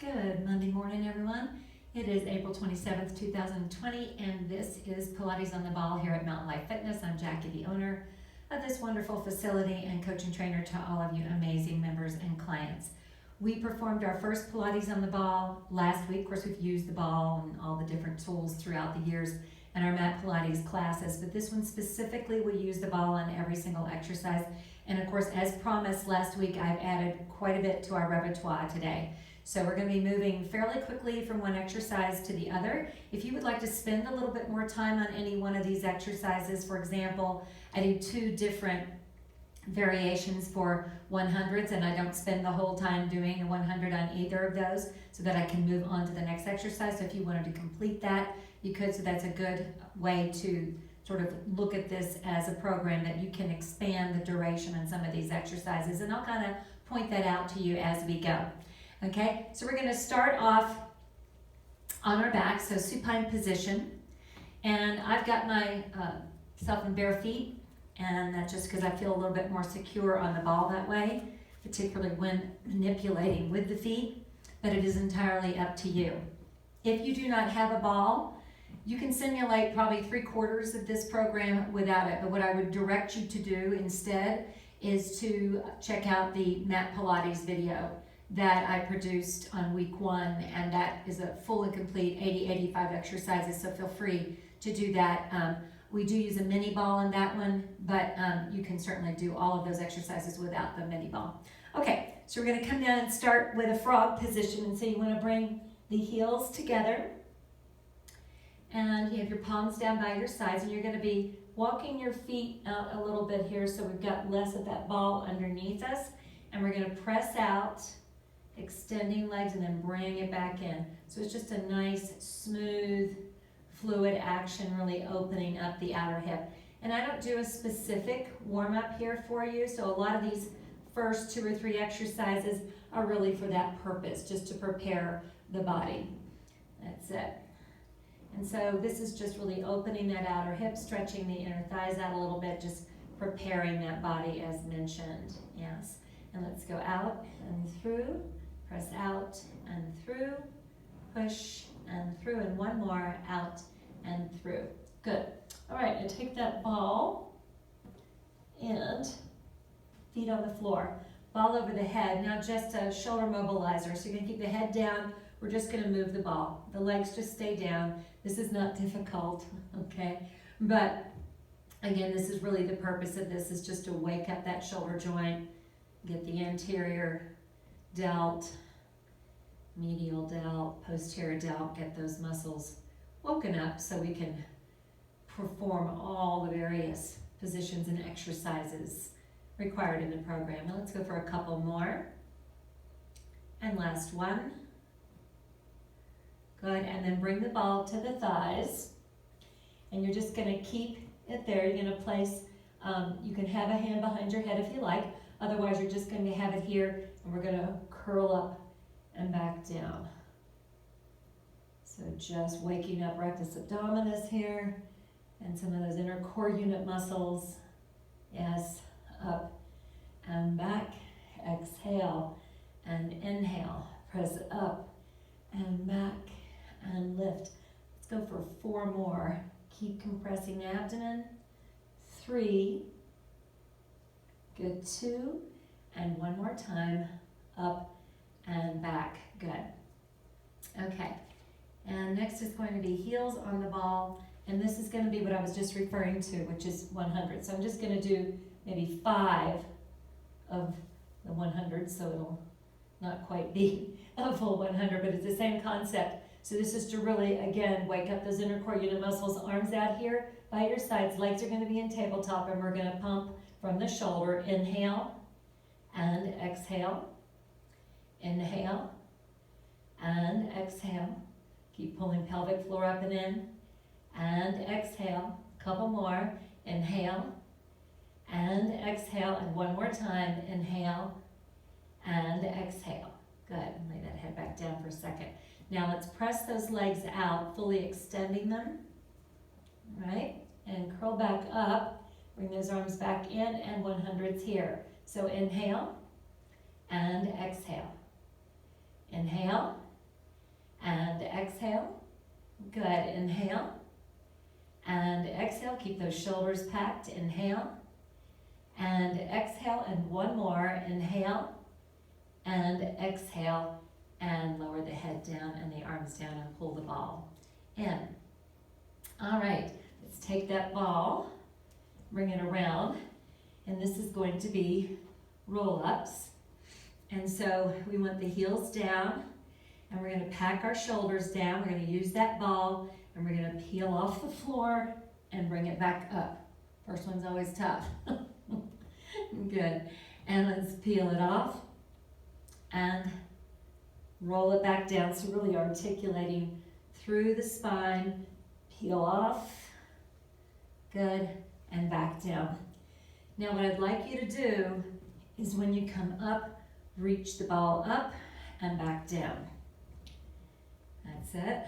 Good Monday morning, everyone. It is April 27th, 2020, and this is Pilates on the Ball here at Mountain Life Fitness. I'm Jackie, the owner of this wonderful facility and coach and trainer to all of you amazing members and clients. We performed our first Pilates on the Ball last week. Of course, we've used the ball and all the different tools throughout the years in our mat Pilates classes, but this one specifically, we use the ball on every single exercise. And of course, as promised last week, I've added quite a bit to our repertoire today. So we're going to be moving fairly quickly from one exercise to the other. If you would like to spend a little bit more time on any one of these exercises, for example, I do 2 different variations for 100s, and I don't spend the whole time doing a 100 on either of those so that I can move on to the next exercise. So if you wanted to complete that, you could. So that's a good way to sort of look at this as a program that you can expand the duration on some of these exercises, and I'll kind of point that out to you as we go. Okay, so we're going to start off on our back, so supine position, and I've got my self in bare feet, and that's just because I feel a little bit more secure on the ball that way, particularly when manipulating with the feet, but it is entirely up to you. If you do not have a ball, you can simulate probably 3/4 of this program without it, but what I would direct you to do instead is to check out the Mat Pilates video that I produced on week 1, and that is a full and complete 80-85 exercises, so feel free to do that. We do use a mini ball in that one, but you can certainly do all of those exercises without the mini ball. Okay, so we're going to come down and start with a frog position, and so you want to bring the heels together, and you have your palms down by your sides, and you're going to be walking your feet out a little bit here so we've got less of that ball underneath us, and we're going to press out, extending legs, and then bring it back in. So it's just a nice, smooth, fluid action, really opening up the outer hip. And I don't do a specific warm-up here for you, so a lot of these first 2 or 3 exercises are really for that purpose, just to prepare the body. That's it. And so this is just really opening that outer hip, stretching the inner thighs out a little bit, just preparing that body as mentioned. Yes. And let's go out and through. Press out and through, push and through, and one more, out and through. Good. All right, now take that ball and feet on the floor. Ball over the head. Now just a shoulder mobilizer. So you're going to keep the head down. We're just going to move the ball. The legs just stay down. This is not difficult, okay? But again, this is really the purpose of this, is just to wake up that shoulder joint, get the anterior delt, medial delt, posterior delt, get those muscles woken up so we can perform all the various positions and exercises required in the program. Now let's go for a couple more. And last one. Good, and then bring the ball to the thighs. And you're just gonna keep it there. You're gonna place, you can have a hand behind your head if you like. Otherwise, you're just going to have it here, and we're going to curl up and back down. So just waking up rectus abdominis here, and some of those inner core unit muscles. Yes, up and back. Exhale and inhale. Press up and back and lift. Let's go for 4 more. Keep compressing the abdomen. 3. Good, 2, and one more time, up and back. Good. Okay, and next is going to be heels on the ball, and this is going to be what I was just referring to, which is 100. So I'm just going to do maybe 5 of the 100, so it'll not quite be a full 100, but it's the same concept. So this is to really, again, wake up those inner core unit muscles, arms out here by your sides, legs are going to be in tabletop, and we're going to pump from the shoulder. Inhale and exhale. Inhale and exhale. Keep pulling pelvic floor up and in. And exhale. Couple more. Inhale and exhale. And one more time. Inhale and exhale. Good. Lay that head back down for a second. Now let's press those legs out, fully extending them. All right? And curl back up. Bring those arms back in, and 100s here. So inhale and exhale. Inhale and exhale. Good, inhale and exhale. Keep those shoulders packed. Inhale and exhale, and one more. Inhale and exhale, and lower the head down and the arms down and pull the ball in. All right, let's take that ball, bring it around, and this is going to be roll-ups. And so we want the heels down, and we're going to pack our shoulders down. We're going to use that ball, and we're going to peel off the floor and bring it back up. First one's always tough. Good. And let's peel it off and roll it back down. So really articulating through the spine, peel off. Good. And back down. Now what I'd like you to do is when you come up, reach the ball up and back down. That's it.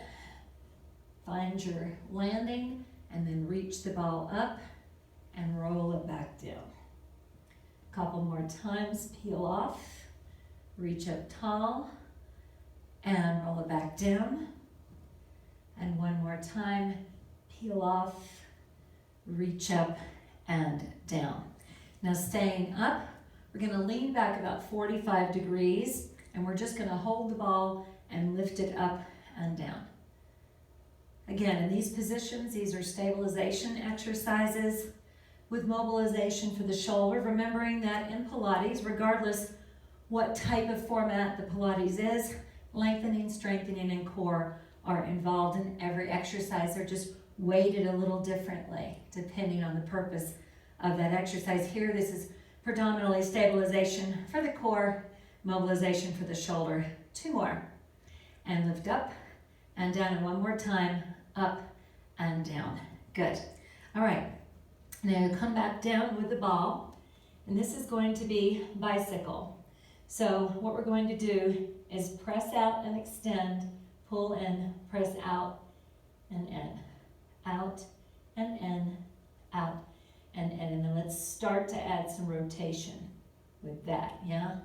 Find your landing and then reach the ball up and roll it back down. A couple more times, peel off, reach up tall and roll it back down. And one more time, peel off, reach up and down. Now staying up, we're going to lean back about 45 degrees and we're just going to hold the ball and lift it up and down. Again, in these positions, these are stabilization exercises with mobilization for the shoulder, remembering that in Pilates, regardless what type of format the Pilates is, lengthening, strengthening, and core are involved in every exercise. They're just weighted a little differently depending on the purpose of that exercise. Here, this is predominantly stabilization for the core, mobilization for the shoulder. Two more. And lift up and down, and one more time, up and down. Good. All right. Now come back down with the ball, and this is going to be bicycle. So what we're going to do is press out and extend, pull in, press out and in, out and in, out and in. And then let's start to add some rotation with that, yeah?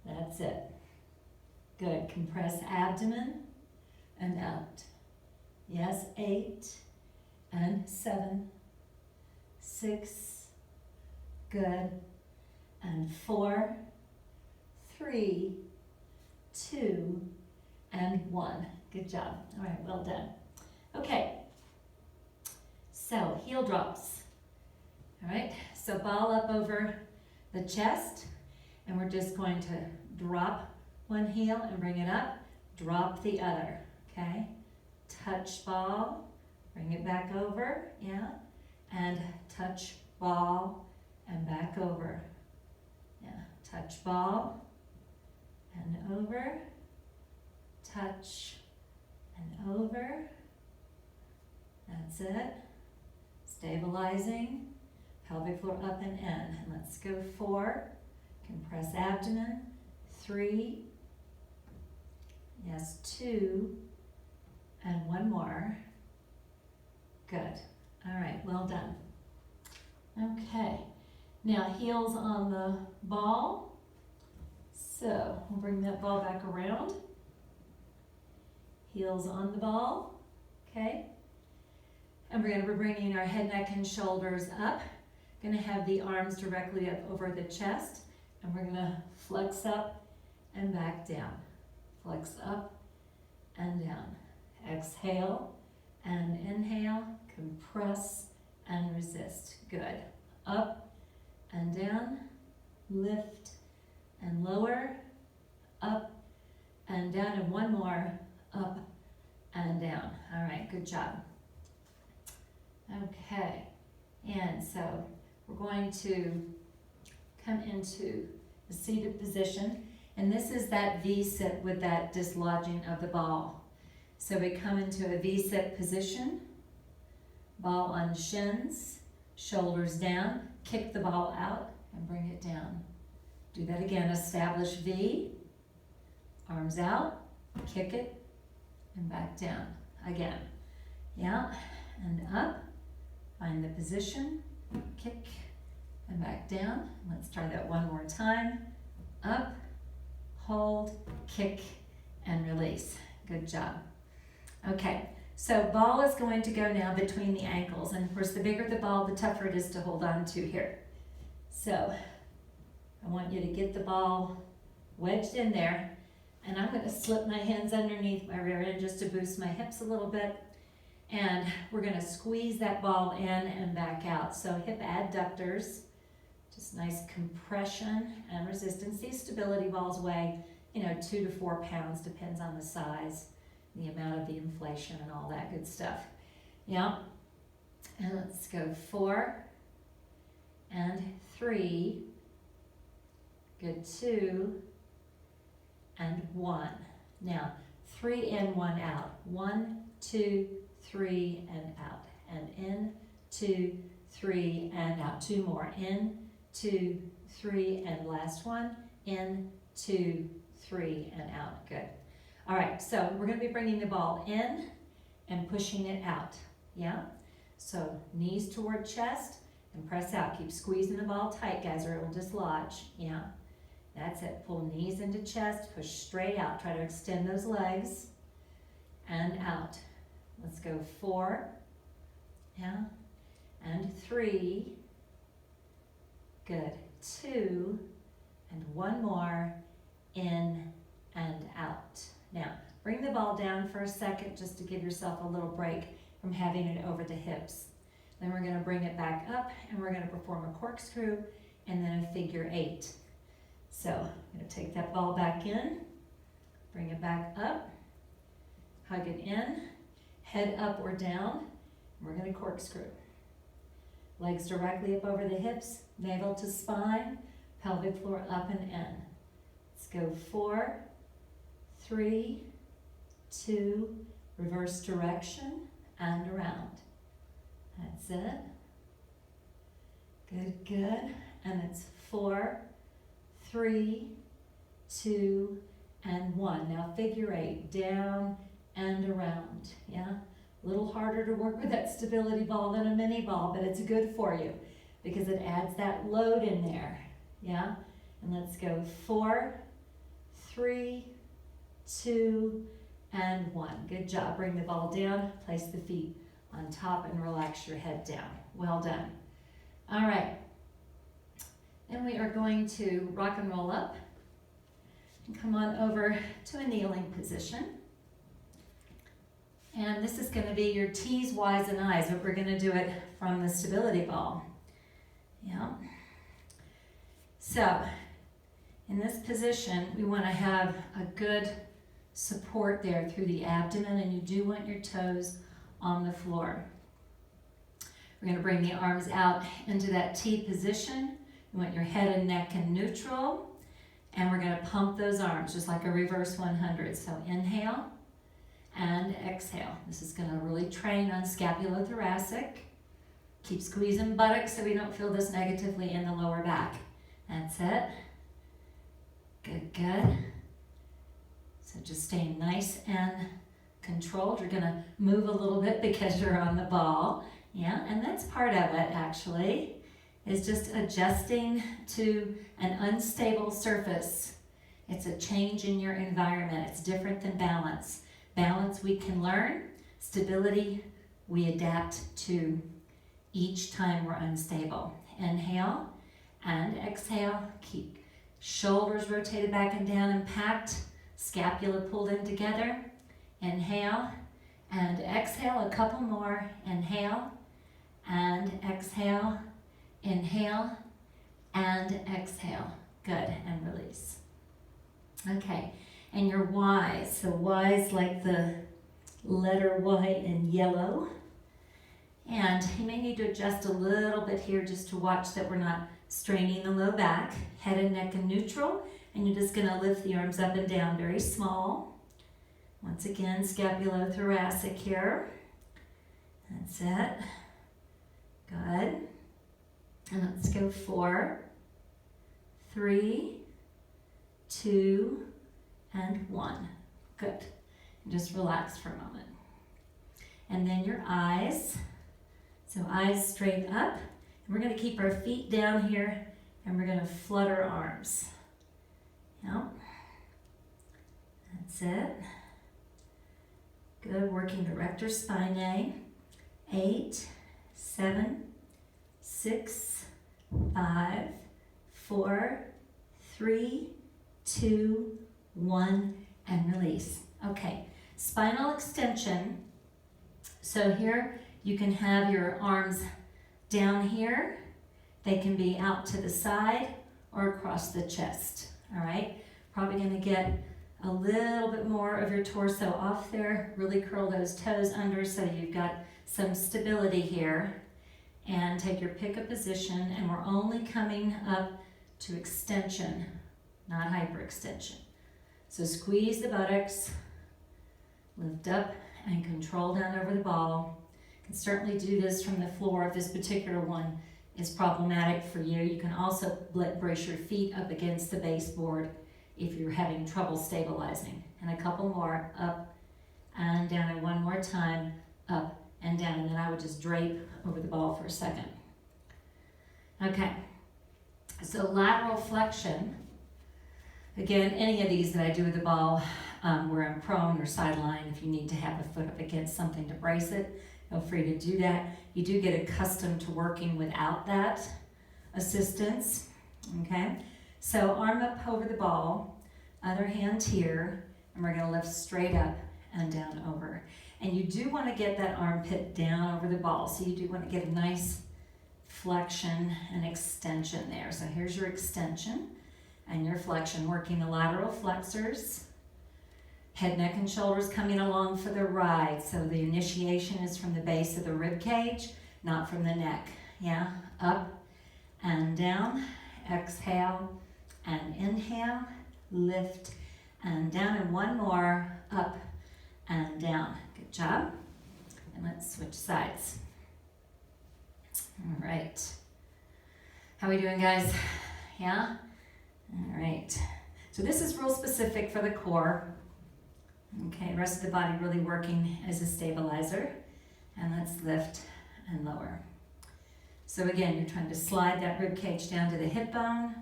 That's it. Good. Compress abdomen and out. Yes, 8 and 7, 6, good, and 4, 3, 2, and 1. Good job. All right, well done. Okay, so heel drops. All right, so ball up over the chest, and we're just going to drop one heel and bring it up, drop the other, okay? Touch ball, bring it back over, yeah, and touch ball and back over, yeah, touch ball and over, touch and over, that's it, stabilizing, pelvic floor up and in, and let's go 4, compress abdomen, 3, yes, 2, and 1 more. Good. All right, well done. Okay, now heels on the ball. So we'll bring that ball back around. Heels on the ball, okay? And we're gonna be bringing our head, neck, and shoulders up. Gonna have the arms directly up over the chest, and we're gonna flex up and back down. Flex up and down. Exhale and inhale, compress and resist. Good. Up and down, lift and lower, up and down, and 1 more, up and down. All right, good job. Okay, and so we're going to come into the seated position, and this is that V-sit with that dislodging of the ball. So we come into a V-sit position, ball on shins, shoulders down, kick the ball out and bring it down. Do that again, establish V, arms out, kick it, and back down. Again, yeah, and up, find the position, kick, and back down. Let's try that 1 more time. Up, hold, kick, and release. Good job. Okay, so ball is going to go now between the ankles, and of course the bigger the ball, the tougher it is to hold on to here. So I want you to get the ball wedged in there, and I'm going to slip my hands underneath my rear end just to boost my hips a little bit, and we're going to squeeze that ball in and back out. So hip adductors, just nice compression and resistance. These stability balls weigh, 2 to 4 pounds, depends on the size, the amount of the inflation and all that good stuff. Yeah, and let's go 4 and 3, good, 2 and 1. Now 3 in, 1 out. 1, 2, 3 and out, and in, 2, 3 and out. 2 more, in, 2, 3 and last one, in, 2, 3 and out. Good. All right, so we're going to be bringing the ball in and pushing it out. Yeah, so knees toward chest and press out. Keep squeezing the ball tight, guys, or it will dislodge. Yeah, that's it. Pull knees into chest, push straight out. Try to extend those legs and out. Let's go 4, yeah, and 3, good, 2, and 1 more, in and out. Now, bring the ball down for a second just to give yourself a little break from having it over the hips. Then we're going to bring it back up, and we're going to perform a corkscrew and then a figure 8. So I'm going to take that ball back in, bring it back up, hug it in, head up or down, and we're going to corkscrew. Legs directly up over the hips, navel to spine, pelvic floor up and in. Let's go 4, 3, 2, reverse direction, and around. That's it. Good, good. And it's 4, 3, 2, and 1. Now figure 8, down and around. Yeah, a little harder to work with that stability ball than a mini ball, but it's good for you because it adds that load in there. Yeah, and let's go 4, 3, 2, and 1. Good job. Bring the ball down, place the feet on top, and relax your head down. Well done. All right. Then we are going to rock and roll up and come on over to a kneeling position. And this is going to be your T's, Y's, and I's, but we're going to do it from the stability ball. Yeah. So, in this position, we want to have a good support there through the abdomen, and you do want your toes on the floor. We're going to bring the arms out into that T position. You want your head and neck in neutral, and we're going to pump those arms just like a reverse 100. So inhale and exhale. This is going to really train on scapulothoracic. Keep squeezing buttocks so we don't feel this negatively in the lower back. That's it. Good, good. So just stay nice and controlled. You're going to move a little bit because you're on the ball. Yeah, and that's part of it actually, is just adjusting to an unstable surface. It's a change in your environment. It's different than balance. Balance we can learn. Stability we adapt to each time we're unstable. Inhale and exhale. Keep shoulders rotated back and down and packed. Scapula pulled in together. Inhale and exhale. A couple more. Inhale and exhale. Inhale and exhale. Good, and release. Okay, and your Y's. So Y's like the letter Y in yellow. And you may need to adjust a little bit here just to watch that we're not straining the low back. Head and neck in neutral. And you're just going to lift the arms up and down very small. Once again, scapulothoracic here. That's it. Good. And let's go 4, 3, 2, and 1. Good. And just relax for a moment. And then your eyes. So eyes straight up. And we're going to keep our feet down here, and we're going to flutter arms. Yep. That's it. Good, working the rector spinae. 8, 7, 6, 5, 4, 3, 2, 1, and release. Okay, spinal extension. So here you can have your arms down here. They can be out to the side or across the chest, all right? Probably gonna get a little bit more of your torso off there. Really curl those toes under so you've got some stability here. And take your pick a position, and we're only coming up to extension, not hyperextension. So squeeze the buttocks, lift up and control down over the ball. You can certainly do this from the floor if this particular one is problematic for you. You can also brace your feet up against the baseboard if you're having trouble stabilizing. And a couple more, up and down, and one more time, up and down, and then I would just drape over the ball for a second. Okay, so lateral flexion. Again, any of these that I do with the ball, where I'm prone or sideline, if you need to have a foot up against something to brace it, feel free to do that. You do get accustomed to working without that assistance, okay? So arm up over the ball, other hand here, and we're gonna lift straight up and down over. And you do wanna get that armpit down over the ball, so you do wanna get a nice flexion and extension there. So here's your extension and your flexion, working the lateral flexors. Head, neck, and shoulders coming along for the ride. So the initiation is from the base of the rib cage, not from the neck. Yeah, up and down. Exhale and inhale. Lift and down. And one more, up and down. Good job. And let's switch sides. All right. How are we doing, guys? Yeah? All right. So this is real specific for the core. Okay, rest of the body really working as a stabilizer. And let's lift and lower. So again, you're trying to slide that rib cage down to the hip bone,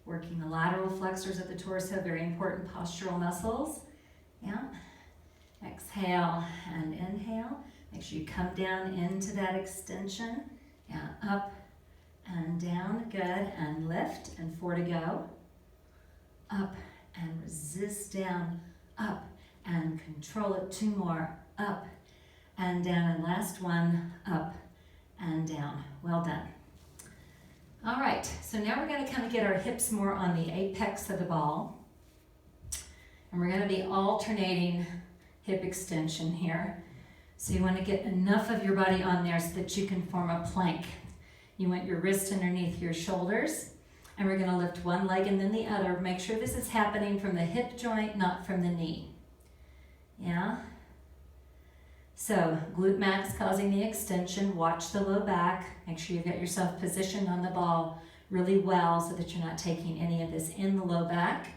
working the lateral flexors of the torso, very important postural muscles. Yeah. Exhale and inhale. Make sure you come down into that extension. Yeah, up and down, good, and lift, and 4 to go. Up and resist down, up and control it, 2 more, up and down, and last one, up and down. Well done. All right, so now we're gonna kind of get our hips more on the apex of the ball, and we're gonna be alternating hip extension here. So you wanna get enough of your body on there so that you can form a plank. You want your wrist underneath your shoulders, and we're gonna lift one leg and then the other. Make sure this is happening from the hip joint, not from the knee. Yeah? So glute max causing the extension. Watch the low back. Make sure you get yourself positioned on the ball really well so that you're not taking any of this in the low back.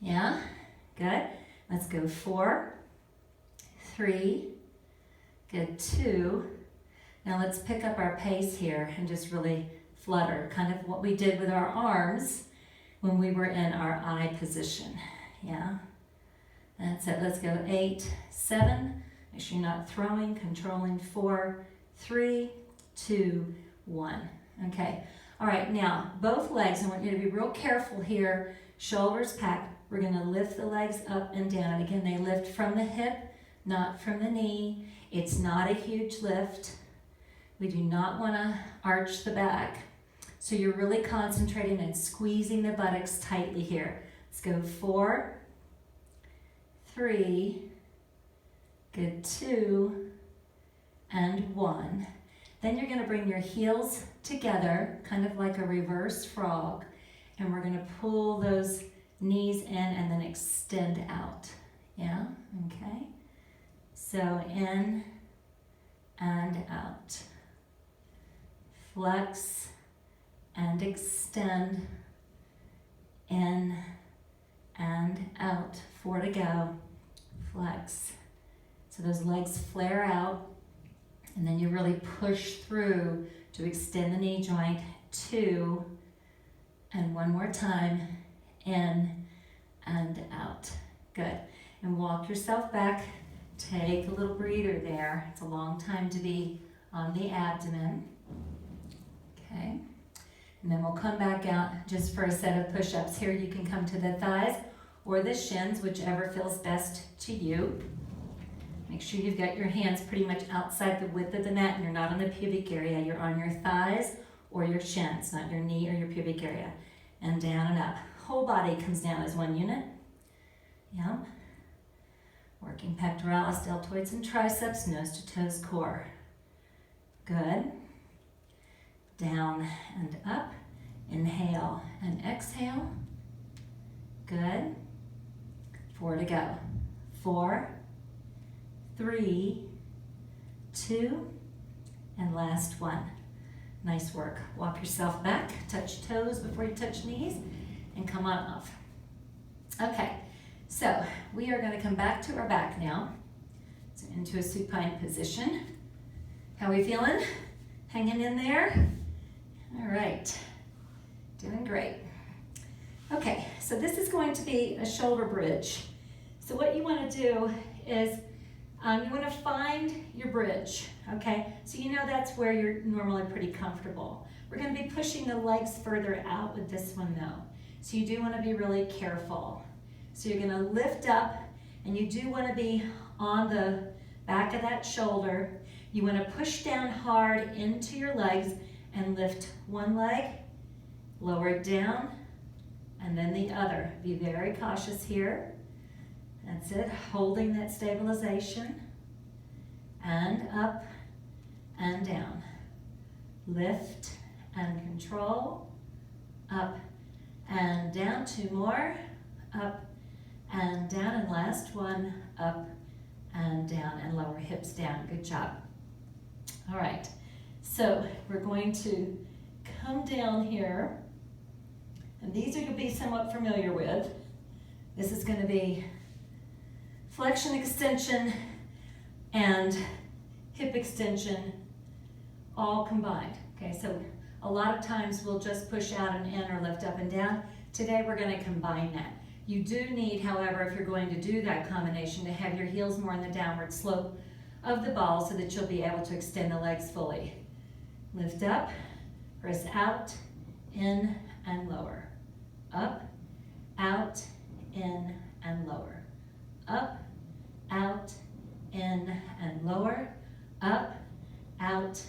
Yeah? Good. Let's go 4, 3, good, 2. Now let's pick up our pace here and just really flutter, kind of what we did with our arms when we were in our I position. Yeah? That's it. Let's go 8, 7. Make sure you're not throwing, controlling. 4, 3, 2, 1. Okay. All right, now both legs, I want you to be real careful here. Shoulders packed. We're going to lift the legs up and down. And again, they lift from the hip, not from the knee. It's not a huge lift. We do not want to arch the back. So you're really concentrating and squeezing the buttocks tightly here. Let's go 4, 3, good, 2, and 1. Then you're going to bring your heels together, kind of like a reverse frog, and we're going to pull those knees in and then extend out. Yeah, okay. So in and out. Flex and extend, in and out. 4 to go. Flex. So those legs flare out, and then you really push through to extend the knee joint. 2, and one more time, in and out. Good. And walk yourself back Take a little breather there. It's a long time to be on the abdomen. Okay. And then we'll come back out just for a set of push-ups. Here you can come to the thighs or the shins, whichever feels best to you. Make sure you've got your hands pretty much outside the width of the mat and you're not on the pubic area. You're on your thighs or your shins, not your knee or your pubic area. And down and up. Whole body comes down as one unit. Yep. Working pectoralis, deltoids, and triceps, nose to toes, core. Good. Down and up. Inhale and exhale. Good. 4 to go. 4, 3, 2, and last 1. Nice work. Walk yourself back, touch toes before you touch knees, and come on off. Okay, so we are going to come back to our back now. So into a supine position. How are we feeling? Hanging in there? All right, doing great. Okay, so this is going to be a shoulder bridge. So what you want to do is you want to find your bridge, okay? So you know that's where you're normally pretty comfortable. We're going to be pushing the legs further out with this one though. So you do want to be really careful. So you're going to lift up and you do want to be on the back of that shoulder. You want to push down hard into your legs and lift one leg, lower it down, and then the other. Be very cautious here. That's it, holding that stabilization. And up and down. Lift and control. Up and down. 2 more. Up and down. And last one, up and down. And lower hips down. Good job. All right, so we're going to come down here. And these are going to be somewhat familiar with. This is going to be flexion extension and hip extension all combined. Okay, so a lot of times we'll just push out and in or lift up and down. Today we're going to combine that. You do need, however, if you're going to do that combination, to have your heels more in the downward slope of the ball so that you'll be able to extend the legs fully. Lift up, press out, in, and lower. Up, out, in, and lower. Up, out, in, and lower. Up, out,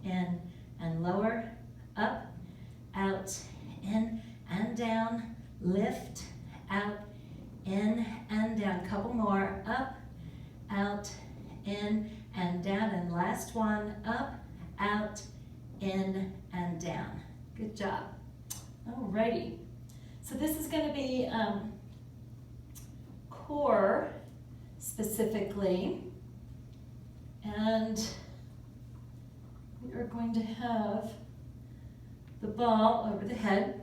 in, and lower. Up, out, in, and down. Lift, out, in, and down. Couple more. Up, out, in, and down. And last one. Up, out, in, and down. Good job. Alrighty. So this is going to be core specifically, and we are going to have the ball over the head,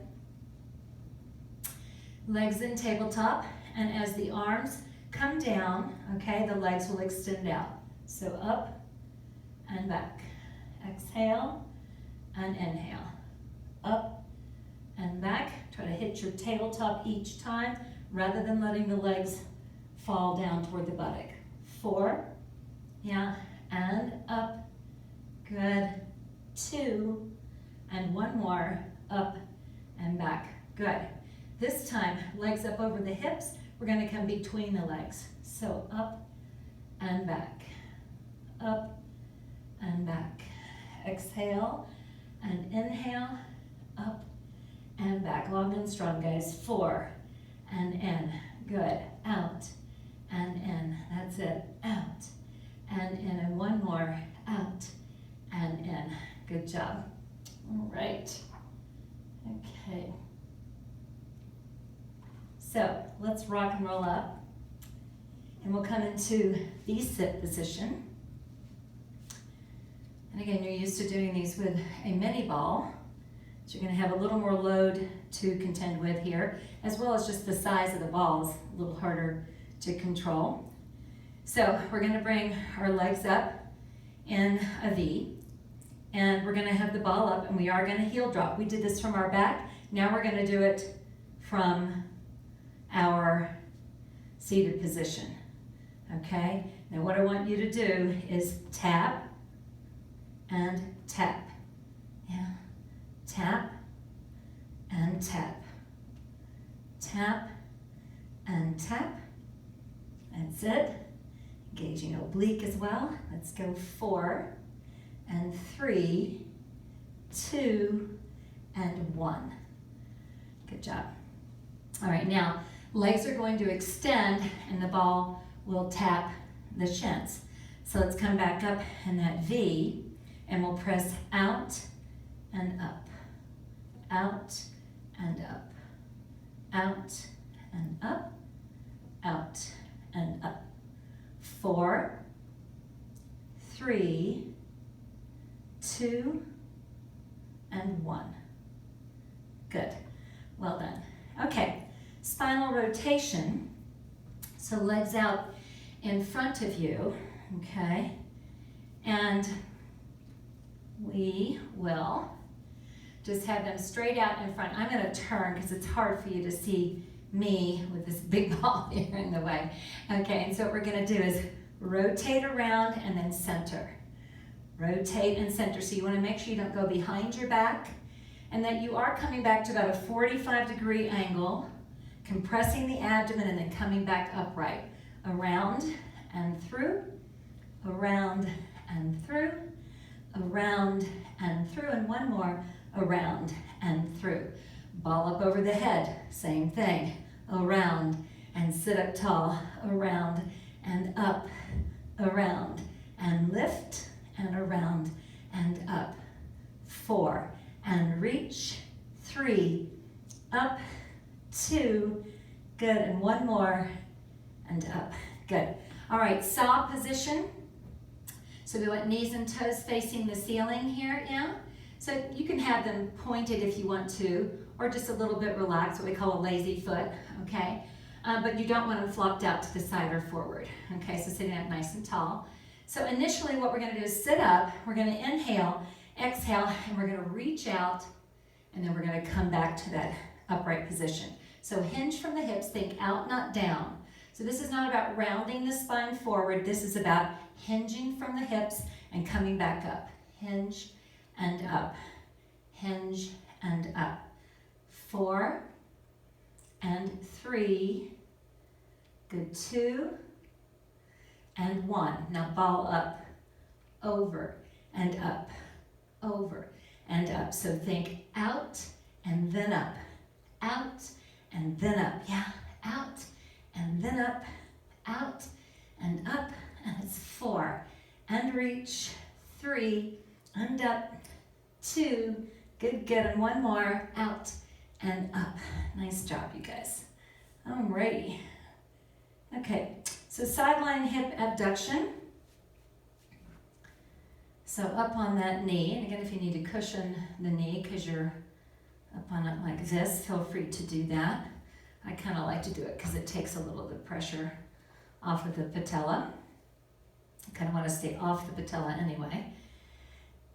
legs in tabletop, and as the arms come down, okay, the legs will extend out. So up and back. Exhale and inhale. Up and back. Try to hit your tabletop each time rather than letting the legs fall down toward the buttock. 4, yeah, and up. Good. 2, and 1 more. Up and back. Good. This time, legs up over the hips. We're going to come between the legs. So up and back. Up and back. Exhale and inhale. Up and back. Long and strong, guys. 4 and in. Good. Out and in. That's it. Out and in. And 1 more. Out and in. Good job. All right. Okay. So let's rock and roll up. And we'll come into V-sit position. And again, you're used to doing these with a mini ball. So you're going to have a little more load to contend with here, as well as just the size of the balls, a little harder to control. So we're going to bring our legs up in a V, and we're going to have the ball up, and we are going to heel drop. We did this from our back. Now we're going to do it from our seated position. Okay? Now what I want you to do is tap and tap. Yeah, tap and tap. Tap and tap. That's it. Engaging oblique as well. Let's go 4 and 3, 2 and 1. Good job. All right, now legs are going to extend and the ball will tap the shins. So let's come back up in that V and we'll press out and up, out and up, out and up, out and up. 4, 3, 2, and 1. Good. Well done. Okay, spinal rotation. So legs out in front of you, okay? And we will just have them straight out in front. I'm going to turn because it's hard for you to see me with this big ball here in the way. Okay, and so what we're going to do is rotate around and then center. Rotate and center. So you want to make sure you don't go behind your back and that you are coming back to about a 45-degree angle, compressing the abdomen and then coming back upright. Around and through, around and through, around and through, and one more, around and through. Ball up over the head, same thing. Around and sit up tall, around and up, around and lift and around and up. 4 and reach, 3, up, 2, good, and one more and up, good. All right, saw position. So we want knees and toes facing the ceiling here, yeah? So you can have them pointed if you want to, or just a little bit relaxed, what we call a lazy foot, okay? But you don't want them flopped out to the side or forward, okay? So sitting up nice and tall. So initially what we're gonna do is sit up, we're gonna inhale, exhale, and we're gonna reach out, and then we're gonna come back to that upright position. So hinge from the hips, think out, not down. So this is not about rounding the spine forward, this is about hinging from the hips and coming back up. Hinge and up, hinge and up. 4 and 3, good, 2 and 1. Now ball up, over and up, over and up. So think out and then up, out and then up. Yeah, out and then up, out and up, and it's 4 and reach, 3 and up, 2, good, good, and one more, out and up. Nice job, you guys. Alrighty. Okay, so sideline hip abduction. So up on that knee, and again, if you need to cushion the knee because you're up on it like this, feel free to do that. I kind of like to do it because it takes a little bit of pressure off of the patella. I kind of want to stay off the patella anyway.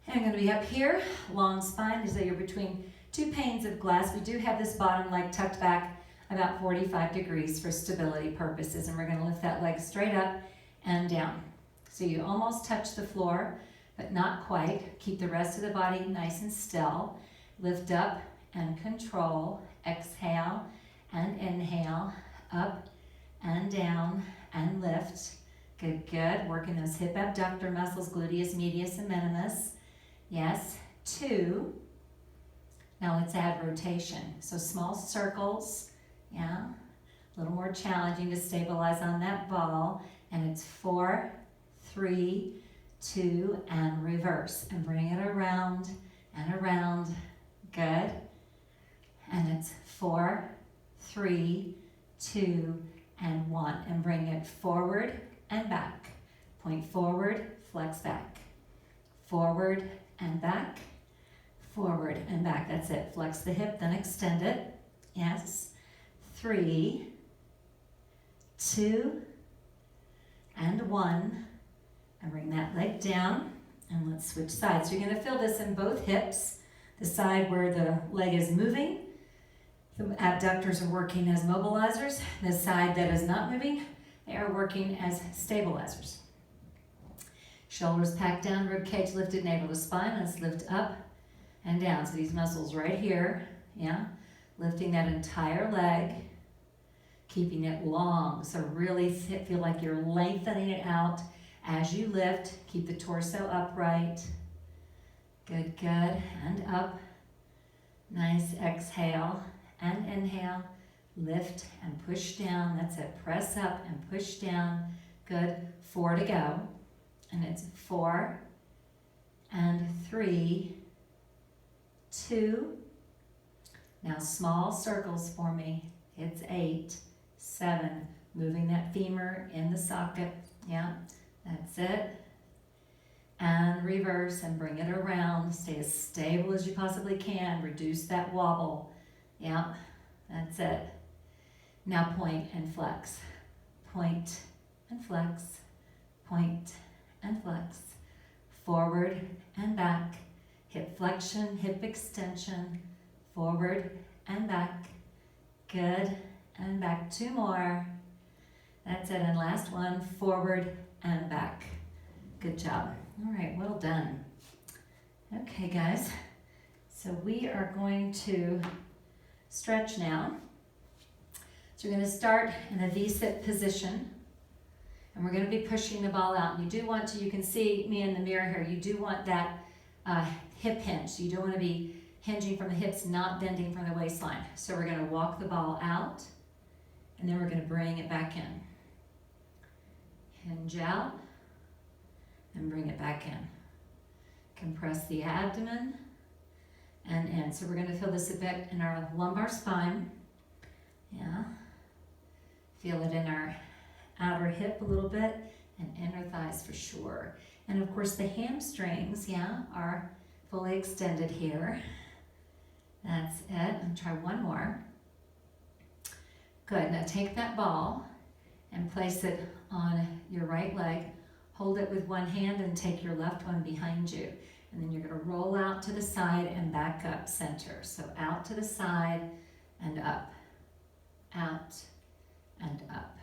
And I'm going to be up here, long spine, as though you're between two panes of glass. We do have this bottom leg tucked back about 45 degrees for stability purposes, and we're going to lift that leg straight up and down. So you almost touch the floor, but not quite. Keep the rest of the body nice and still. Lift up and control. Exhale and inhale. Up and down and lift. Good, good. Working those hip abductor muscles, gluteus medius and minimus. Yes, 2. Now let's add rotation. So small circles, yeah. A little more challenging to stabilize on that ball. And it's 4, 3, 2, and reverse. And bring it around and around. Good. And it's 4, 3, 2, and 1. And bring it forward and back. Point forward, flex back. Forward and back. Forward and back. That's it. Flex the hip, then extend it. Yes. 3, 2, and 1. And bring that leg down. And let's switch sides. So you're going to feel this in both hips. The side where the leg is moving, the abductors are working as mobilizers. The side that is not moving, they are working as stabilizers. Shoulders packed down, rib cage lifted, navel to spine. Let's lift up and down. So these muscles right here, yeah, lifting that entire leg, keeping it long. So really feel like you're lengthening it out as you lift. Keep the torso upright. Good, good, and up. Nice, exhale and inhale. Lift and push down. That's it. Press up and push down. Good. 4 to go. And it's 4 and 3, 2. Now small circles for me. It's 8, 7. Moving that femur in the socket. Yeah, that's it. And reverse and bring it around. Stay as stable as you possibly can. Reduce that wobble. Yeah, that's it. Now point and flex. Point and flex. Point and flex. Forward and back. Hip flexion, hip extension. Forward and back. Good. And back. 2 more. That's it. And last one. Forward and back. Good job. All right, well done. Okay, guys. So we are going to stretch now. So we're going to start in a V-sit position. And we're going to be pushing the ball out. And you do want to, you can see me in the mirror here, you do want that hip hinge. So you don't want to be hinging from the hips, not bending from the waistline. So we're going to walk the ball out, and then we're going to bring it back in. Hinge out, and bring it back in. Compress the abdomen, and in. So we're going to feel this a bit in our lumbar spine. Yeah. Feel it in our outer hip a little bit, and inner thighs for sure. And of course the hamstrings, yeah, are fully extended here. That's it. And try one more. Good. Now take that ball and place it on your right leg. Hold it with one hand and take your left one behind you. And then you're going to roll out to the side and back up center. So out to the side and up. Out and up.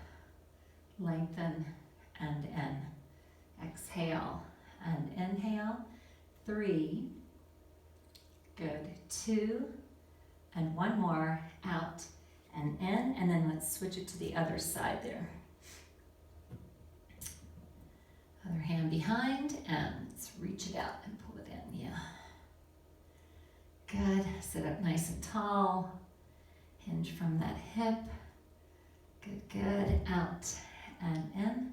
Lengthen and in. Exhale and inhale. 3. Good. 2. And one more. Out and in. And then let's switch it to the other side there. Other hand behind, and let's reach it out and pull it in. Yeah. Good. Sit up nice and tall. Hinge from that hip. Good, good. Out and in.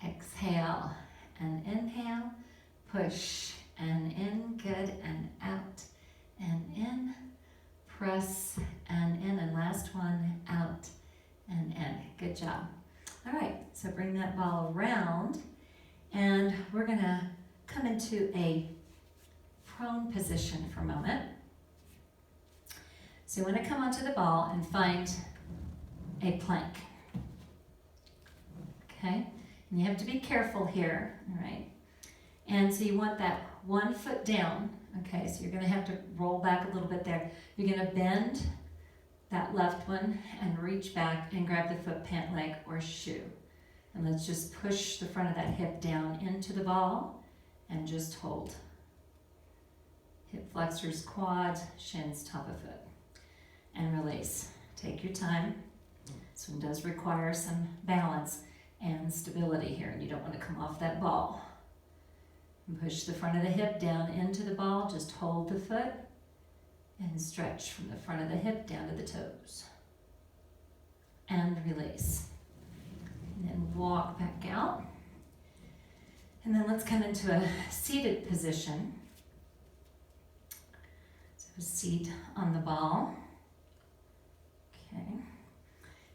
Exhale and inhale. Push and in. Good. And out and in. Press and in. And last one, out and in. Good job. All right, so bring that ball around. And we're going to come into a prone position for a moment. So you want to come onto the ball and find a plank. Okay? And you have to be careful here, all right? And so you want that 1 foot down, okay? So you're going to have to roll back a little bit there. You're going to bend that left one and reach back and grab the foot, pant leg, or shoe. And let's just push the front of that hip down into the ball and just hold. Hip flexors, quads, shins, top of foot. And release. Take your time. This one does require some balance and stability here, and you don't want to come off that ball. And push the front of the hip down into the ball. Just hold the foot and stretch from the front of the hip down to the toes. And release. And then walk back out. And then let's come into a seated position. So seat on the ball. Okay.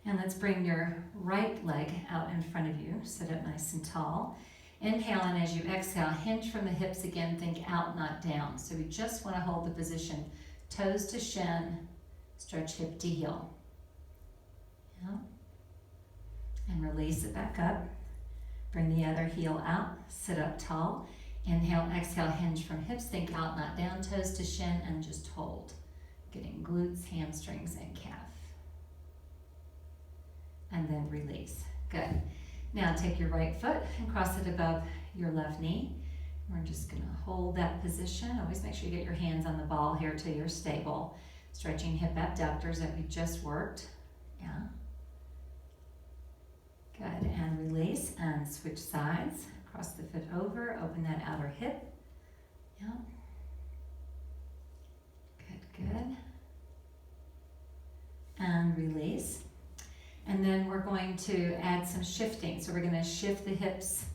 And let's bring your right leg out in front of you. Sit up nice and tall. Inhale, and as you exhale, hinge from the hips again. Think out, not down. So we just want to hold the position. Toes to shin. Stretch hip to heel. Yeah. And release it back up. Bring the other heel out, sit up tall. Inhale, exhale, hinge from hips, think out, not down, toes to shin, and just hold. Getting glutes, hamstrings, and calf. And then release. Good. Now take your right foot and cross it above your left knee. We're just gonna hold that position. Always make sure you get your hands on the ball here till you're stable. Stretching hip abductors that we just worked. Yeah. Good, and release and switch sides. Cross the foot over, open that outer hip. Yeah. Good. And release. And then we're going to add some shifting. So we're going to shift the hips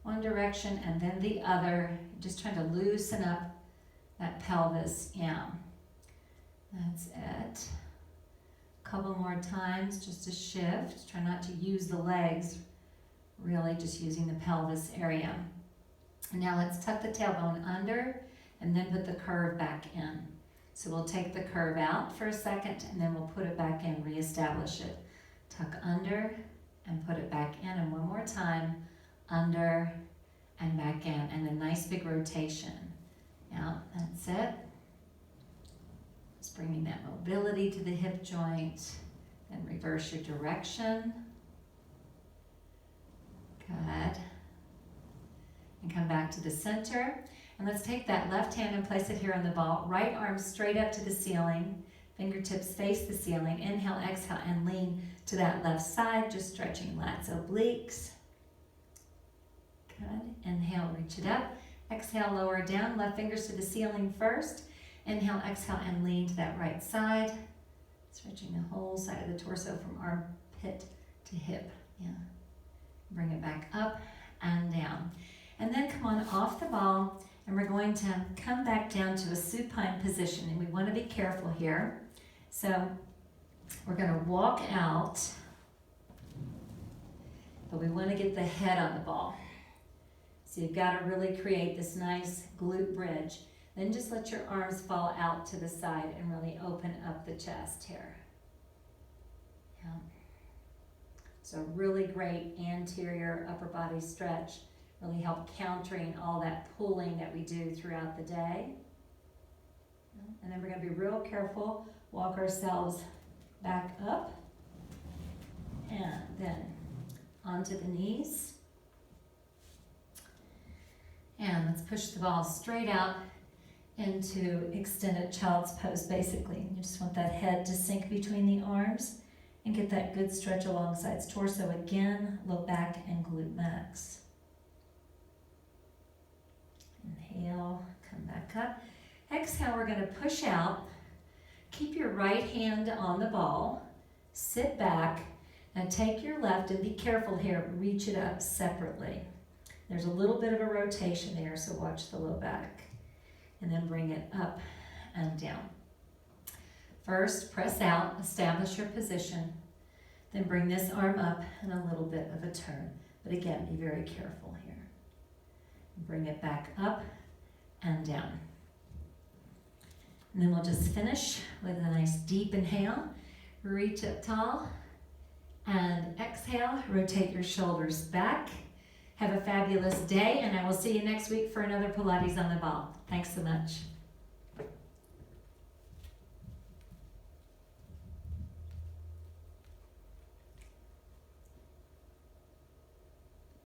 one direction and then the other. Just trying to loosen up that pelvis. Yeah. That's it. A couple more times just to shift. Try not to use the legs. Really just using the pelvis area. And now let's tuck the tailbone under and then put the curve back in. So we'll take the curve out for a second and then we'll put it back in, reestablish it. Tuck under and put it back in, and one more time, under and back in, and a nice big rotation. Yeah, that's it. Just bringing that mobility to the hip joint, then reverse your direction. Good. And come back to the center. And let's take that left hand and place it here on the ball. Right arm straight up to the ceiling. Fingertips face the ceiling. Inhale, exhale, and lean to that left side, just stretching lats, obliques. Good. Inhale, reach it up. Exhale, lower down. Left fingers to the ceiling first. Inhale, exhale, and lean to that right side. Stretching the whole side of the torso from armpit to hip. Yeah. Bring it back up and down. And then come on off the ball, and we're going to come back down to a supine position. And we want to be careful here. So we're going to walk out, but we want to get the head on the ball. So you've got to really create this nice glute bridge. Then just let your arms fall out to the side and really open up the chest here. Yeah. So really great anterior upper body stretch. Really help countering all that pulling that we do throughout the day. And then we're going to be real careful. Walk ourselves back up. And then onto the knees. And let's push the ball straight out into extended child's pose, basically. You just want that head to sink between the arms and get that good stretch along sides. Torso again, low back and glute max. Inhale, come back up. Exhale, we're going to push out. Keep your right hand on the ball. Sit back and take your left, and be careful here, reach it up separately. There's a little bit of a rotation there, so watch the low back. And then bring it up and down. First, press out, establish your position. Then bring this arm up and a little bit of a turn. But again, be very careful here. Bring it back up and down. And then we'll just finish with a nice deep inhale. Reach up tall. And exhale, rotate your shoulders back. Have a fabulous day, and I will see you next week for another Pilates on the ball. Thanks so much.